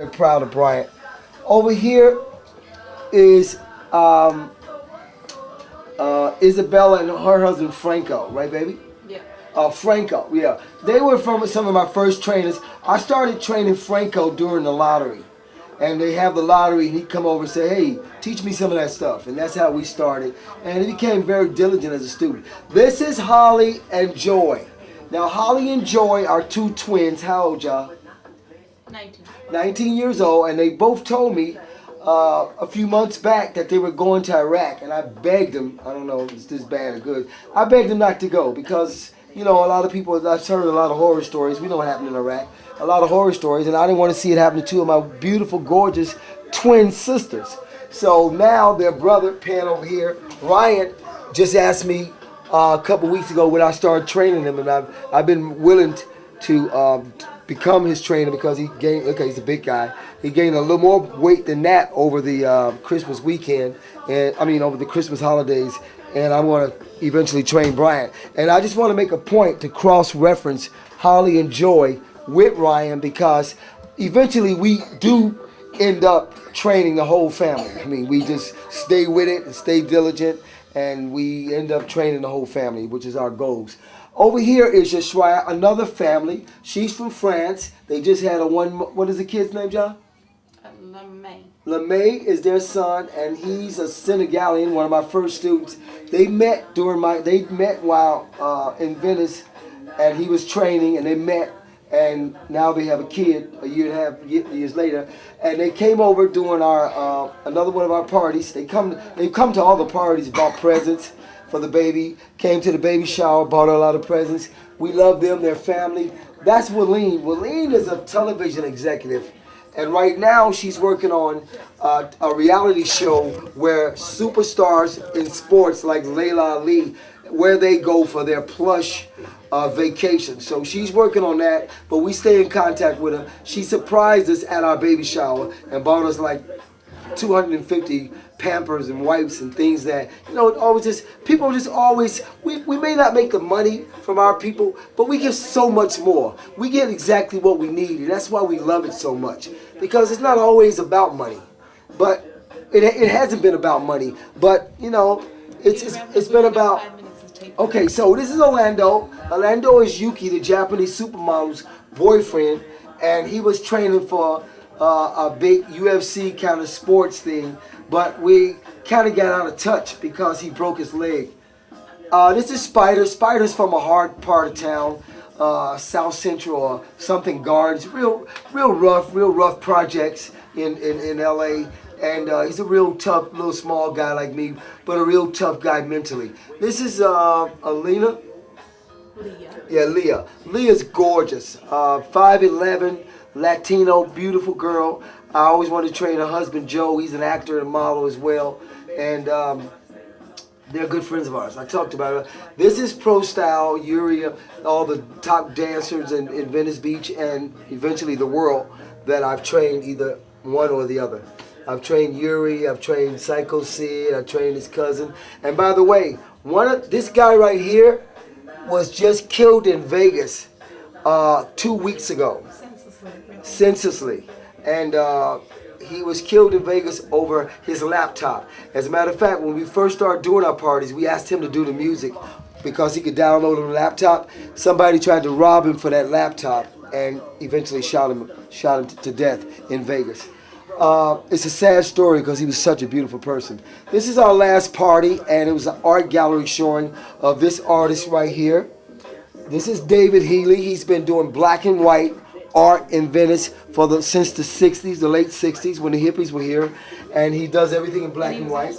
Very proud of Bryant. Over here is Isabella and her husband Franco, right, baby? Yeah. Franco, yeah. They were from some of my first trainers. I started training Franco during the lottery. And they have the lottery, and he'd come over and say, hey, teach me some of that stuff. And that's how we started. And he became very diligent as a student. This is Holly and Joy. Now, Holly and Joy are two twins. How old, y'all? 19. 19 years old. And they both told me a few months back that they were going to Iraq. And I begged them, I don't know if it's this bad or good, I begged them not to go because, you know, a lot of people, I've heard a lot of horror stories. We know what happened in Iraq. A lot of horror stories, and I didn't want to see it happen to two of my beautiful, gorgeous twin sisters. So now their brother, Pan over here, Ryan, just asked me a couple weeks ago when I started training him, and I've been willing to become his trainer because he gained. Okay, he's a big guy. He gained a little more weight than that over the Christmas weekend, and I mean over the Christmas holidays. And I'm going to eventually train Brian. And I just want to make a point to cross-reference Holly and Joy with Ryan because eventually we do end up training the whole family. I mean, we just stay with it and stay diligent, and we end up training the whole family, which is our goals. Over here is Yashria, another family. She's from France. They just had what is the kid's name, John? LeMay. LeMay is their son, and he's a Senegalian, one of my first students. They met while in Venice, and he was training, and they met. And now they have a kid a year and a half years later, and they came over during our another one of our parties. They come to all the parties, bought presents for the baby, came to the baby shower, bought her a lot of presents. We love them, their family. That's Walleen. Walleen is a television executive, and right now she's working on a reality show where superstars in sports like Layla Ali, where they go for their plush vacation. So she's working on that, but we stay in contact with her. She surprised us at our baby shower and bought us like 250 Pampers and wipes and things that, you know, always just, people just always, we may not make the money from our people, but we give so much more. We get exactly what we need, and that's why we love it so much, because it's not always about money, but it hasn't been about money, but, you know, it's been about. Okay, so this is Orlando. Orlando is Yuki, the Japanese supermodel's boyfriend, and he was training for a big UFC kind of sports thing, but we kind of got out of touch because he broke his leg. This is Spider. Spider's from a hard part of town, South Central or something Gardens. Real rough projects in LA. And he's a real tough, little small guy like me, but a real tough guy mentally. This is Alina. Leah. Yeah, Leah. Leah's gorgeous. 5'11", Latino, beautiful girl. I always wanted to train her husband, Joe. He's an actor and model as well. And they're good friends of ours. I talked about her. This is Pro Style, Yuri, all the top dancers in Venice Beach and eventually the world that I've trained, either one or the other. I've trained Yuri, I've trained Psycho Sid, I've trained his cousin. And by the way, this guy right here was just killed in Vegas 2 weeks ago. Senselessly. And he was killed in Vegas over his laptop. As a matter of fact, when we first started doing our parties, we asked him to do the music because he could download on the laptop. Somebody tried to rob him for that laptop and eventually shot him to death in Vegas. It's a sad story because he was such a beautiful person. This is our last party, and it was an art gallery showing of this artist right here. This is David Healy. He's been doing black and white art in Venice since the 60s, the late 60s, when the hippies were here. And he does everything in black and white.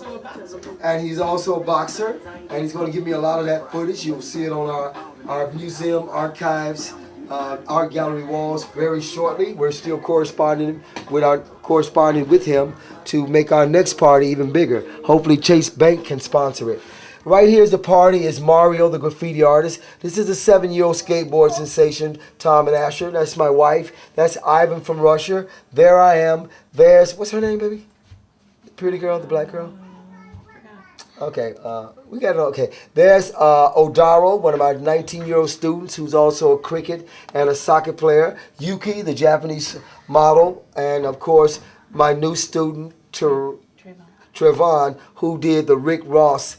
And he's also a boxer, and he's going to give me a lot of that footage. You'll see it on our museum archives. Art gallery walls very shortly. We're still corresponding with him to make our next party even bigger. Hopefully Chase Bank can sponsor it. Right here's the party is Mario, the graffiti artist. This is a 7-year-old skateboard sensation, Tom and Asher. That's my wife. That's Ivan from Russia. There I am. There's, what's her name, baby? The pretty girl, the black girl? Okay, we got it. Okay, there's Odaro, one of my 19-year-old students, who's also a cricket and a soccer player. Yuki, the Japanese model, and of course my new student Trevon, who did the Rick Ross,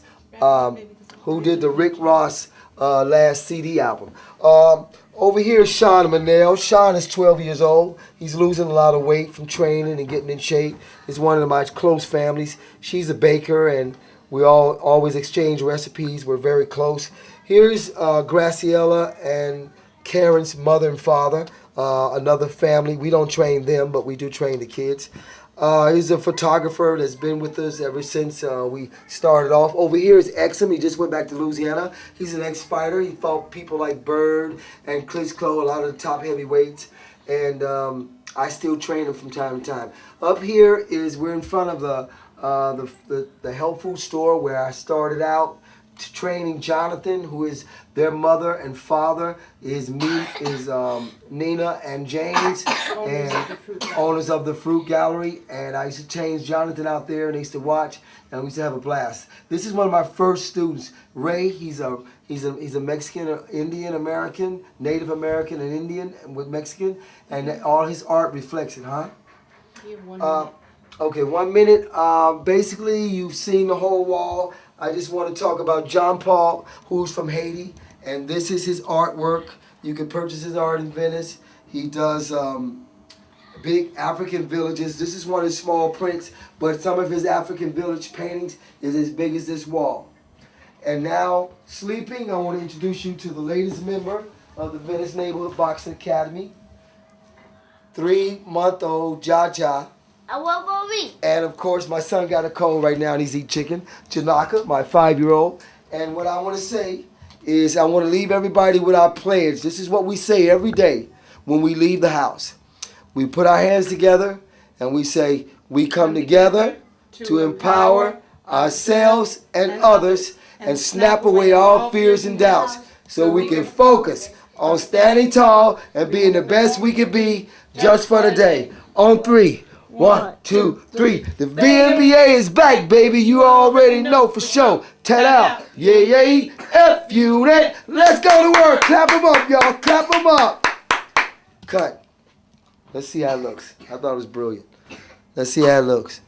last CD album. Over here is Sean Manel. Sean is 12 years old. He's losing a lot of weight from training and getting in shape. He's one of my close families. She's a baker, and we all always exchange recipes. We're very close. Here's Graciela and Karen's mother and father, another family. We don't train them, but we do train the kids. He's a photographer that's been with us ever since we started off. Over here is Exum. He just went back to Louisiana. He's an ex-fighter. He fought people like Bird and Klitschko, a lot of the top heavyweights. And I still train him from time to time. Up here is, we're in front of the health food store where I started out training Jonathan, who is their mother and father, is Nina and James, and owners of the Fruit Gallery. And I used to change Jonathan out there, and they used to watch, and we used to have a blast. This is one of my first students, Ray. He's a Mexican, Indian American, Native American, and Indian with Mexican, and all his art reflects it, huh? Okay, 1 minute. Basically, you've seen the whole wall. I just want to talk about John Paul, who's from Haiti, and this is his artwork. You can purchase his art in Venice. He does big African villages. This is one of his small prints, but some of his African village paintings is as big as this wall. And now, sleeping, I want to introduce you to the latest member of the Venice Neighborhood Boxing Academy, 3-month-old Jaja. And of course, my son got a cold right now and he's eating chicken. Janaka, my 5-year-old. And what I want to say is I want to leave everybody with our pledge. This is what we say every day when we leave the house. We put our hands together and we say, we come together to empower ourselves and others and snap away all fears and doubts so we can focus on standing tall and being the best we can be just for the day. On 3. 1, 2, 3. The vnba is back, baby. You already know for sure. 10 out. Yeah. F-unit. Let's go to work. Clap them up, y'all. Clap them up. Cut. Let's see how it looks. I thought it was brilliant. Let's see how it looks.